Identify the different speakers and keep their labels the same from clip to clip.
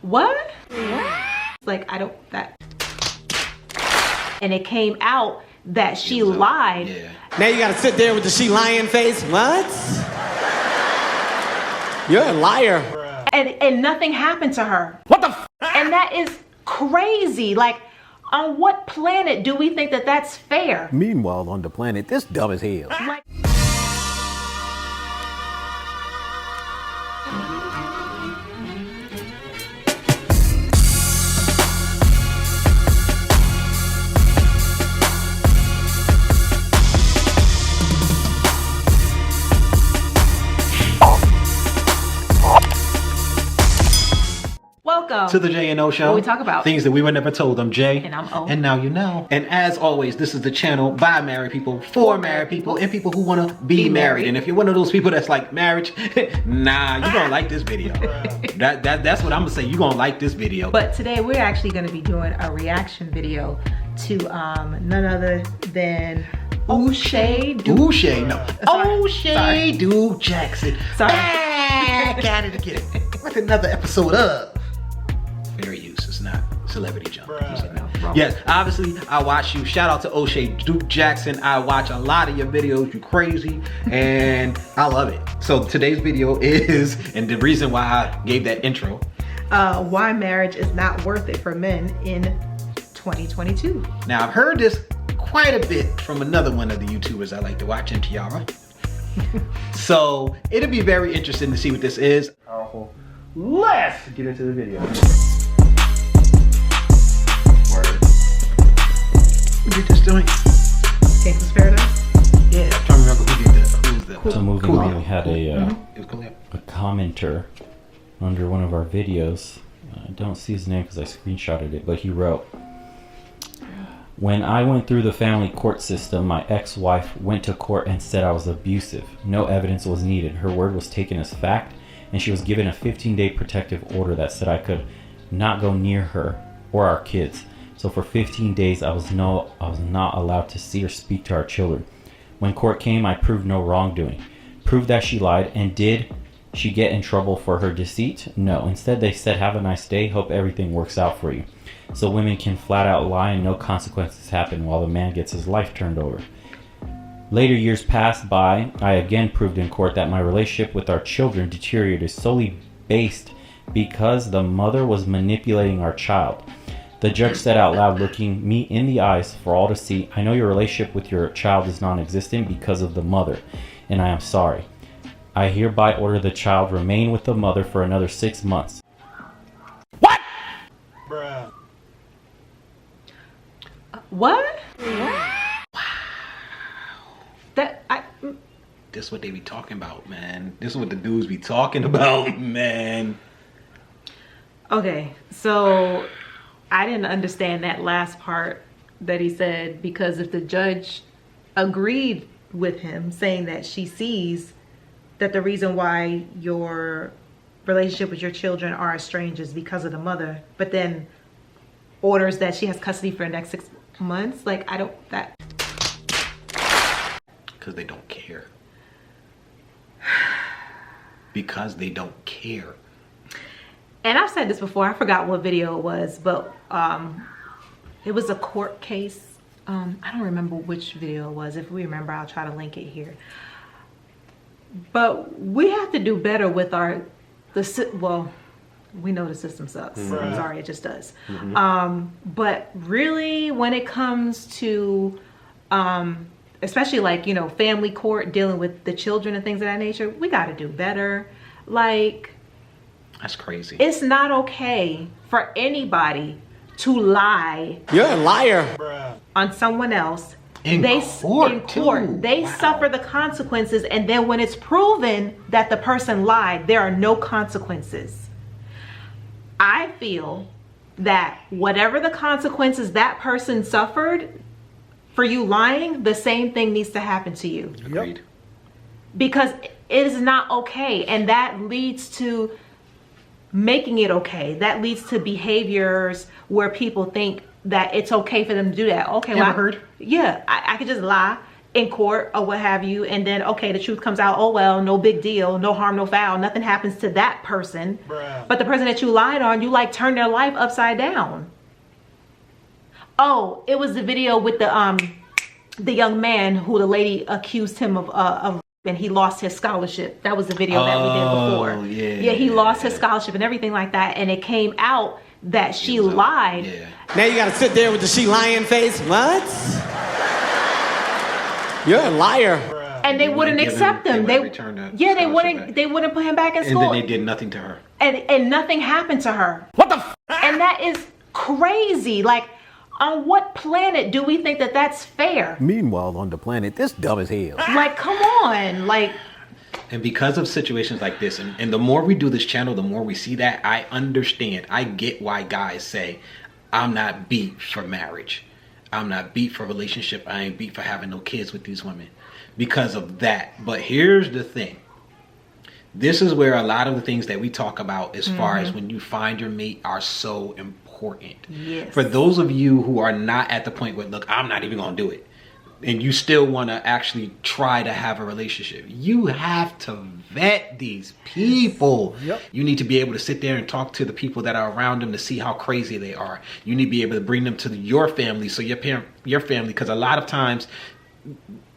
Speaker 1: What? Like, I don't, that. And it came out that she lied.
Speaker 2: Yeah.
Speaker 3: Now you gotta sit there with the she lying face. What? You're a liar.
Speaker 1: And nothing happened to her.
Speaker 3: What the f?
Speaker 1: And that is crazy. Like, on what planet do we think that that's fair?
Speaker 4: Meanwhile, on the planet, this dumb as hell.
Speaker 1: Like, welcome
Speaker 2: To the J&O Show.
Speaker 1: Where we talk about
Speaker 2: things that we were never told. I'm Jay.
Speaker 1: And I'm O.
Speaker 2: And now you know. And as always, this is the channel by married people, for married people, and people who want to be married. And if you're one of those people that's like marriage, nah, you're going to like this video. That's what I'm going to say. You're going to like this video.
Speaker 1: But today we're actually going to be doing a reaction video to none other than O'Shea
Speaker 2: Duke Jackson.
Speaker 1: Sorry.
Speaker 2: Back at it again with another episode of Fair Use. It's not celebrity jump. Yes, obviously I watch you. Shout out to O'Shea Duke Jackson. I watch a lot of your videos. You crazy, and I love it. So today's video is, and the reason why I gave that intro,
Speaker 1: why marriage is not worth it for men in 2022.
Speaker 2: Now I've heard this quite a bit from another one of the YouTubers I like to watch, and Tiara. So it'll be very interesting to see what this is.
Speaker 5: Powerful. Let's get into the video.
Speaker 2: Word. Who did this joint?
Speaker 1: Gangsta's Paradise?
Speaker 2: Yeah, I'm trying to remember who did this. Who's the
Speaker 6: So moving on, we had
Speaker 2: It was cool.
Speaker 6: a commenter under one of our videos. I don't see his name because I screenshotted it, but he wrote, "When I went through the family court system, my ex-wife went to court and said I was abusive. No evidence was needed. Her word was taken as fact, and she was given a 15-day protective order that said I could not go near her or our kids. So for 15 days, I was not allowed to see or speak to our children. When court came, I proved no wrongdoing. Proved that she lied. And did she get in trouble for her deceit? No. Instead, they said, have a nice day. Hope everything works out for you. So women can flat out lie and no consequences happen while the man gets his life turned over. Later years passed by. I again proved in court that my relationship with our children deteriorated solely based because the mother was manipulating our child. The judge said out loud, looking me in the eyes for all to see, I know your relationship with your child is non-existent because of the mother, and I am sorry. I hereby order the child remain with the mother for another 6 months."
Speaker 2: What?
Speaker 5: Bruh.
Speaker 1: What? That
Speaker 2: This is what they be talking about, man. This is what the dudes be talking about, man.
Speaker 1: okay, so I didn't understand that last part that he said, because if the judge agreed with him saying that she sees that the reason why your relationship with your children are estranged is because of the mother, but then orders that she has custody for the next 6 months, like, I don't, that.
Speaker 2: Because they don't care. Because they don't care.
Speaker 1: And I've said this before, I forgot what video it was, but it was a court case. I don't remember which video it was. If we remember, I'll try to link it here. But we have to do better with well, we know the system sucks.
Speaker 2: Mm-hmm.
Speaker 1: I'm sorry, it just does. Mm-hmm. But really, when it comes to, especially like, you know, family court, dealing with the children and things of that nature, we got to do better. Like,
Speaker 2: that's crazy.
Speaker 1: It's not okay for anybody to lie.
Speaker 3: You're a liar.
Speaker 1: On someone else.
Speaker 2: In court,
Speaker 1: they
Speaker 2: wow.
Speaker 1: suffer the consequences, and then when it's proven that the person lied, there are no consequences. I feel that whatever the consequences that person suffered for you lying, the same thing needs to happen to you.
Speaker 2: Agreed.
Speaker 1: Because it is not okay, and that leads to making it okay. That leads to behaviors where people think that it's okay for them to do that. Okay,
Speaker 2: Ever heard?
Speaker 1: Yeah, I could just lie in court or what have you, and then okay, the truth comes out, oh well, no big deal, no harm, no foul, nothing happens to that person.
Speaker 5: Bruh.
Speaker 1: But the person that you lied on, you like turned their life upside down. Oh, it was the video with the young man who the lady accused him of and he lost his scholarship. That was the video that we did before. Yeah, he lost his scholarship and everything like that, and it came out that she lied.
Speaker 2: Yeah.
Speaker 3: Now you gotta sit there with the she lying face. What? You're a liar.
Speaker 1: And they wouldn't
Speaker 2: give him-
Speaker 1: accept him.
Speaker 2: they
Speaker 1: They
Speaker 2: wouldn't return the
Speaker 1: yeah, they
Speaker 2: scholarship
Speaker 1: wouldn't.
Speaker 2: back.
Speaker 1: They wouldn't put him back in
Speaker 2: And
Speaker 1: school.
Speaker 2: then they did nothing to her.
Speaker 1: And nothing happened to her.
Speaker 3: What the f?
Speaker 1: And that is crazy. Like, on what planet do we think that that's fair?
Speaker 4: Meanwhile, on the planet, this dumb as hell.
Speaker 1: Like, come on. Like,
Speaker 2: And because of situations like this, and the more we do this channel, the more we see that, I understand. I get why guys say, I'm not beat for marriage. I'm not beat for relationship. I ain't beat for having no kids with these women because of that. But here's the thing. This is where a lot of the things that we talk about as far as when you find your mate are so important.
Speaker 1: Yes.
Speaker 2: For those of you who are not at the point where, look, I'm not even going to do it, and you still want to actually try to have a relationship, you have to vet these people.
Speaker 3: Yep.
Speaker 2: You need to be able to sit there and talk to the people that are around them to see how crazy they are. You need to be able to bring them to your family, so your family, because a lot of times,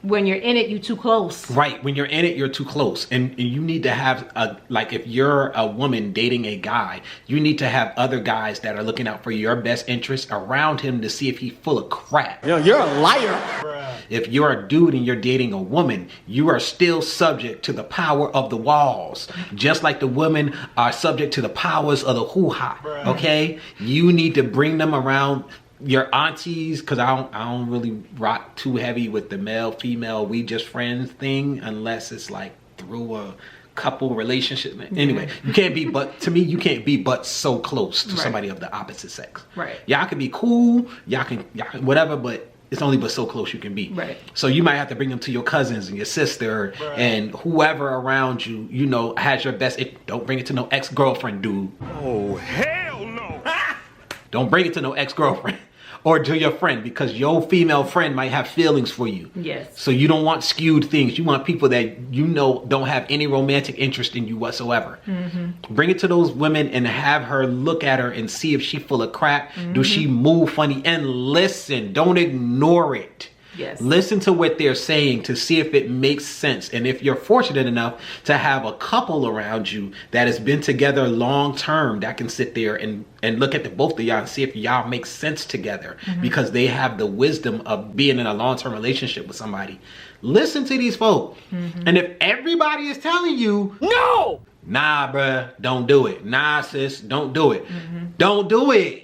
Speaker 1: when you're in it, you too close.
Speaker 2: right, when you're in it, you're too close. And you need to have, like if you're a woman dating a guy, you need to have other guys that are looking out for your best interests around him to see if he's full of crap.
Speaker 3: Yo, you're a liar.
Speaker 2: If you're a dude and you're dating a woman, you are still subject to the power of the walls. Just like the women are subject to the powers of the hoo-ha. Okay? You need to bring them around your aunties, because I don't really rock too heavy with the male, female, we just friends thing, unless it's like through a couple relationship. Anyway, you can't be you can't be so close to somebody of the opposite sex.
Speaker 1: Right.
Speaker 2: Y'all can be cool, y'all can whatever, but it's only but so close you can be.
Speaker 1: Right.
Speaker 2: So you might have to bring them to your cousins and your sister and whoever around you, you know, has your best. Don't bring it to no ex-girlfriend, dude.
Speaker 5: Oh, hell no.
Speaker 2: Don't bring it to no ex-girlfriend or to your friend, because your female friend might have feelings for you.
Speaker 1: Yes.
Speaker 2: So you don't want skewed things. You want people that you know don't have any romantic interest in you whatsoever. Bring it to those women and have her look at her and see if she's full of crap. Do she move funny? And listen. Don't ignore it.
Speaker 1: Yes.
Speaker 2: Listen to what they're saying to see if it makes sense. And if you're fortunate enough to have a couple around you that has been together long term, that can sit there and look at the both of y'all and see if y'all make sense together, because they have the wisdom of being in a long-term relationship with somebody. Listen to these folk. And if everybody is telling you, no, nah, bruh, don't do it. Nah, sis, don't do it. Don't do it.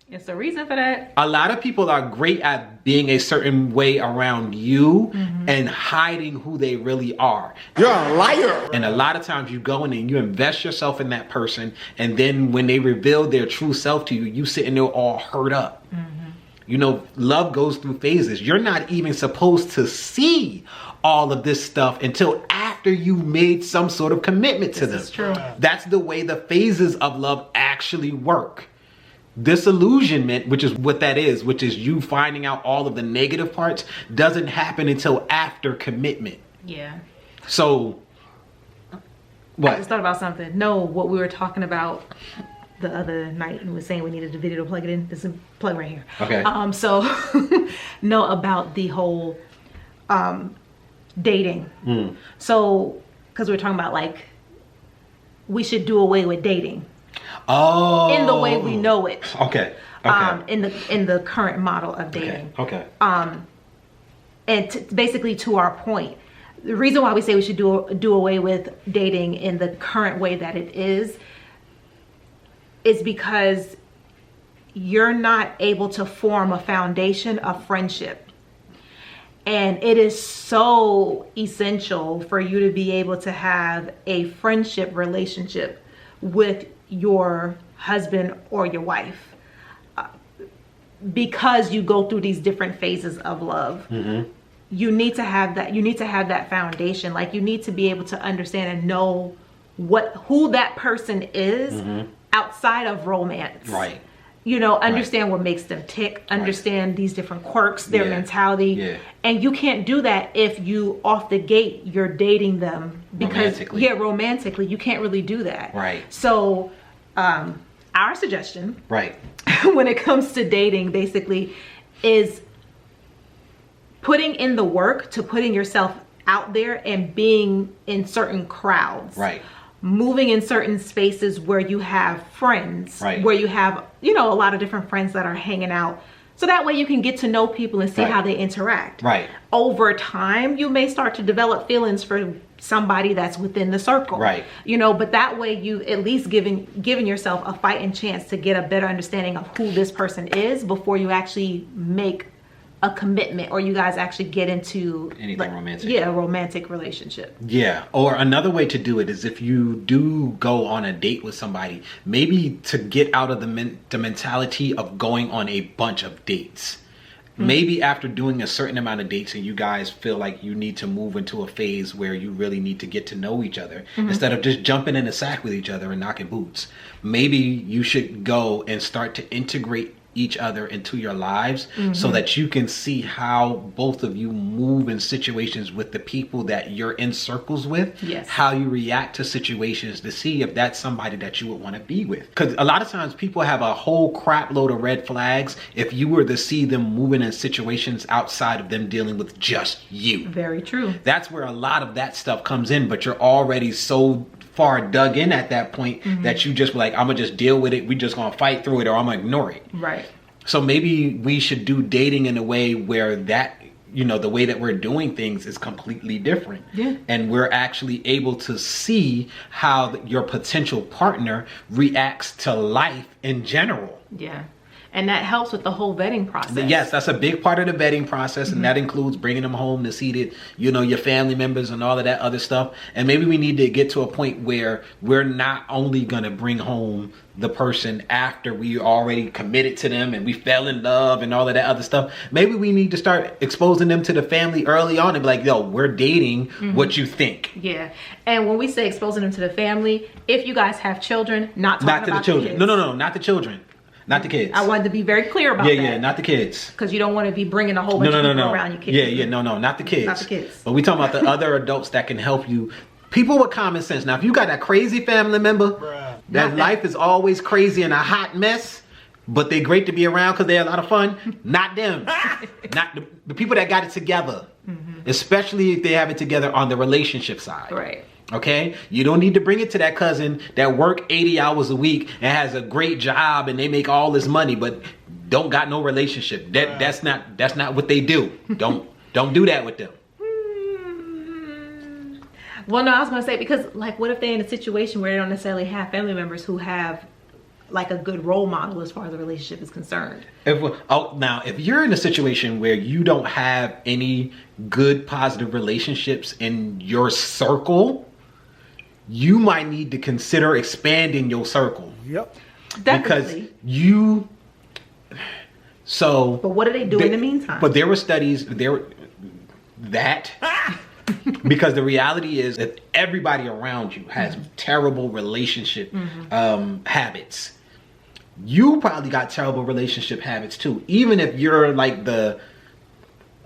Speaker 1: It's a reason for that.
Speaker 2: A lot of people are great at being a certain way around you and hiding who they really are.
Speaker 3: You're a liar.
Speaker 2: And a lot of times you go in and you invest yourself in that person, and then when they reveal their true self to you, you sitting there all hurt up. You know, love goes through phases. You're not even supposed to see all of this stuff until after you made some sort of commitment to them.
Speaker 1: This is true.
Speaker 2: That's the way the phases of love actually work. Disillusionment, which is what that is, which is you finding out all of the negative parts, doesn't happen until after commitment.
Speaker 1: Yeah.
Speaker 2: So,
Speaker 1: I
Speaker 2: what?
Speaker 1: just thought about something. No, what we were talking about the other night, and we were saying we needed the video to plug it in. This is plug right here.
Speaker 2: Okay.
Speaker 1: So, no, about the whole dating. So, because we were talking about like, we should do away with dating.
Speaker 2: Oh.
Speaker 1: In the way we know it.
Speaker 2: Okay. Okay.
Speaker 1: In the current model of dating.
Speaker 2: Okay.
Speaker 1: And basically to our point, the reason why we say we should do away with dating in the current way that it is because you're not able to form a foundation of friendship. And it is so essential for you to be able to have a friendship relationship with your husband or your wife, because you go through these different phases of love. You need to have that. You need to have that foundation. Like, you need to be able to understand and know who that person is outside of romance.
Speaker 2: Right.
Speaker 1: you know, understand what makes them tick, understand these different quirks, their mentality.
Speaker 2: Yeah.
Speaker 1: And you can't do that if you, off the gate, you're dating them. Because, romantically, you can't really do that.
Speaker 2: Right.
Speaker 1: So, our suggestion,
Speaker 2: right,
Speaker 1: when it comes to dating, basically, is putting in the work to putting yourself out there and being in certain crowds.
Speaker 2: Right.
Speaker 1: Moving in certain spaces where you have friends, where you have, you know, a lot of different friends that are hanging out. So that way you can get to know people and see how they interact.
Speaker 2: Right.
Speaker 1: Over time, you may start to develop feelings for somebody that's within the circle.
Speaker 2: Right.
Speaker 1: You know, but that way you at least giving yourself a fighting chance to get a better understanding of who this person is before you actually make a commitment, or you guys actually get into
Speaker 2: anything romantic.
Speaker 1: Yeah, a romantic relationship.
Speaker 2: Yeah. Or another way to do it is if you do go on a date with somebody, maybe to get out of the mentality of going on a bunch of dates. Maybe after doing a certain amount of dates and you guys feel like you need to move into a phase where you really need to get to know each other instead of just jumping in a sack with each other and knocking boots. Maybe you should go and start to integrate each other into your lives so that you can see how both of you move in situations with the people that you're in circles with, how you react to situations to see if that's somebody that you would want to be with. Because a lot of times people have a whole crap load of red flags if you were to see them moving in situations outside of them dealing with just you.
Speaker 1: Very true.
Speaker 2: That's where a lot of that stuff comes in, but you're already so far dug in at that point that you just like, I'm gonna just deal with it, we just gonna fight through it, or I'm gonna ignore it.
Speaker 1: Right.
Speaker 2: So maybe we should do dating in a way where that, you know, the way that we're doing things is completely different.
Speaker 1: Yeah.
Speaker 2: And we're actually able to see how your potential partner reacts to life in general.
Speaker 1: Yeah. And that helps with the whole vetting process.
Speaker 2: Yes, that's a big part of the vetting process, and that includes bringing them home to see that, you know, your family members and all of that other stuff. And maybe we need to get to a point where we're not only going to bring home the person after we already committed to them and we fell in love and all of that other stuff. Maybe we need to start exposing them to the family early on and be like, yo, we're dating, what you think?
Speaker 1: Yeah. And when we say exposing them to the family, if you guys have children, not to
Speaker 2: the children. No, not the children. Not the kids.
Speaker 1: I wanted to be very clear about that.
Speaker 2: Yeah, not the kids.
Speaker 1: Because you don't want to be bringing a whole bunch of people around your kids.
Speaker 2: Not the kids.
Speaker 1: Not the kids.
Speaker 2: But we talking about the other adults that can help you. People with common sense. Now, if you got that crazy family member, that life is always crazy and a hot mess, but they're great to be around because they're a lot of fun, not them. Not the people that got it together. Especially if they have it together on the relationship side.
Speaker 1: Right.
Speaker 2: Okay, you don't need to bring it to that cousin that work 80 hours a week and has a great job and they make all this money but don't got no relationship. That's not what they do. Don't do that with them.
Speaker 1: Well, no, I was gonna say, because like, what if they're in a situation where they don't necessarily have family members who have like a good role model as far as the relationship is concerned?
Speaker 2: If you're in a situation where you don't have any good positive relationships in your circle, you might need to consider expanding your circle.
Speaker 3: Yep.
Speaker 1: Definitely.
Speaker 2: But
Speaker 1: what do they do in the meantime?
Speaker 2: But there were studies because the reality is that everybody around you has terrible relationship habits. You probably got terrible relationship habits too, even if you're like the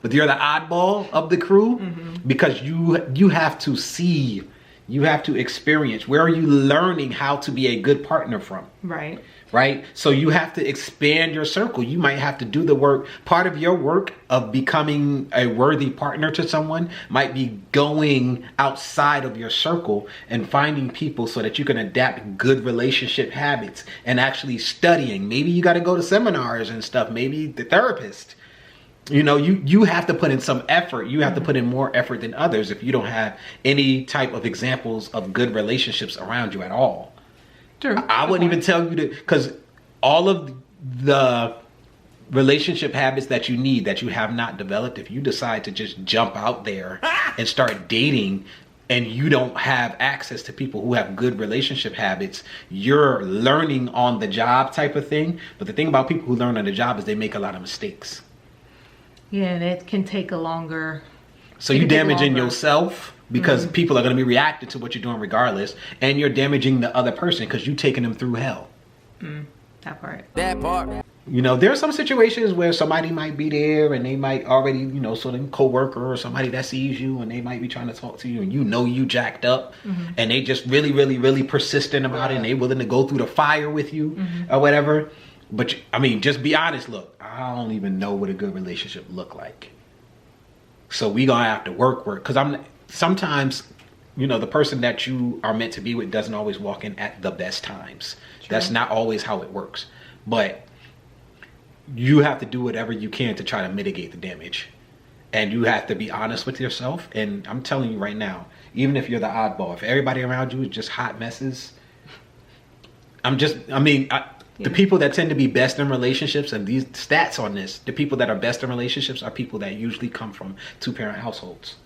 Speaker 2: oddball of the crew, because you have to see, you have to experience. Where are you learning how to be a good partner from? Right? So you have to expand your circle. You might have to do the work. Part of your work of becoming a worthy partner to someone might be going outside of your circle and finding people so that you can adapt good relationship habits and actually studying. Maybe you got to go to seminars and stuff. Maybe the therapist. You know, you have to put in some effort. You have to put in more effort than others if you don't have any type of examples of good relationships around you at all.
Speaker 1: True.
Speaker 2: I wouldn't even tell you to, because all of the relationship habits that you need that you have not developed, if you decide to just jump out there and start dating and you don't have access to people who have good relationship habits, you're learning on the job type of thing. But the thing about people who learn on the job is they make a lot of mistakes.
Speaker 1: Yeah, and it can take a longer...
Speaker 2: So you're damaging yourself because people are going to be reacting to what you're doing regardless, and you're damaging the other person because you're taking them through hell.
Speaker 1: That part.
Speaker 3: That part.
Speaker 2: You know, there are some situations where somebody might be there and they might already, you know, sort of coworker or somebody that sees you and they might be trying to talk to you and you know you jacked up and they just really, really, really persistent about it and they willing to go through the fire with you or whatever. But I mean, just be honest. Look, I don't even know what a good relationship look like. So we gonna have to work because sometimes, you know, the person that you are meant to be with doesn't always walk in at the best times. True. That's not always how it works. But you have to do whatever you can to try to mitigate the damage. And you have to be honest with yourself. And I'm telling you right now, even if you're the oddball, if everybody around you is just hot messes, the people that tend to be best in relationships, and these stats on this, the people that are best in relationships are people that usually come from 2-parent households.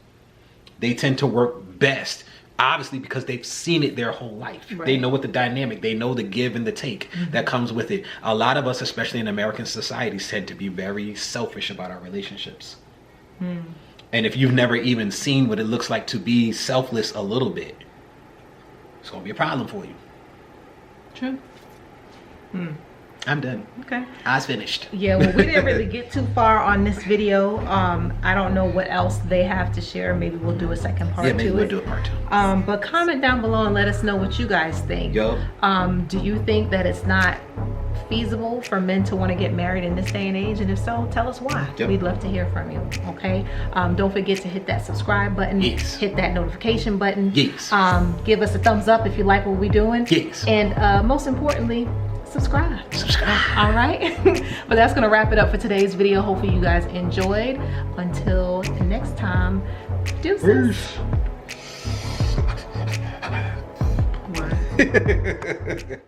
Speaker 2: They tend to work best, obviously, because they've seen it their whole life. Right. They know what the dynamic, they know the give and the take that comes with it. A lot of us, especially in American societies, tend to be very selfish about our relationships. And if you've never even seen what it looks like to be selfless a little bit, it's going to be a problem for you.
Speaker 1: True.
Speaker 2: I'm done.
Speaker 1: Okay.
Speaker 2: I was finished.
Speaker 1: Yeah, well, we didn't really get too far on this video. I don't know what else they have to share. Maybe we'll do a second part.
Speaker 2: Yeah, maybe we'll do a part 2.
Speaker 1: But comment down below and let us know what you guys think.
Speaker 2: Yo.
Speaker 1: Do you think that it's not feasible for men to want to get married in this day and age? And if so, tell us why.
Speaker 2: Yep.
Speaker 1: We'd love to hear from you. Okay. Don't forget to hit that subscribe button.
Speaker 2: Yes.
Speaker 1: Hit that notification button.
Speaker 2: Yes.
Speaker 1: Give us a thumbs up if you like what we're doing.
Speaker 2: Yes.
Speaker 1: And most importantly, subscribe. All right. But that's gonna wrap it up for today's video. Hopefully you guys enjoyed. Until next time, deuces. What?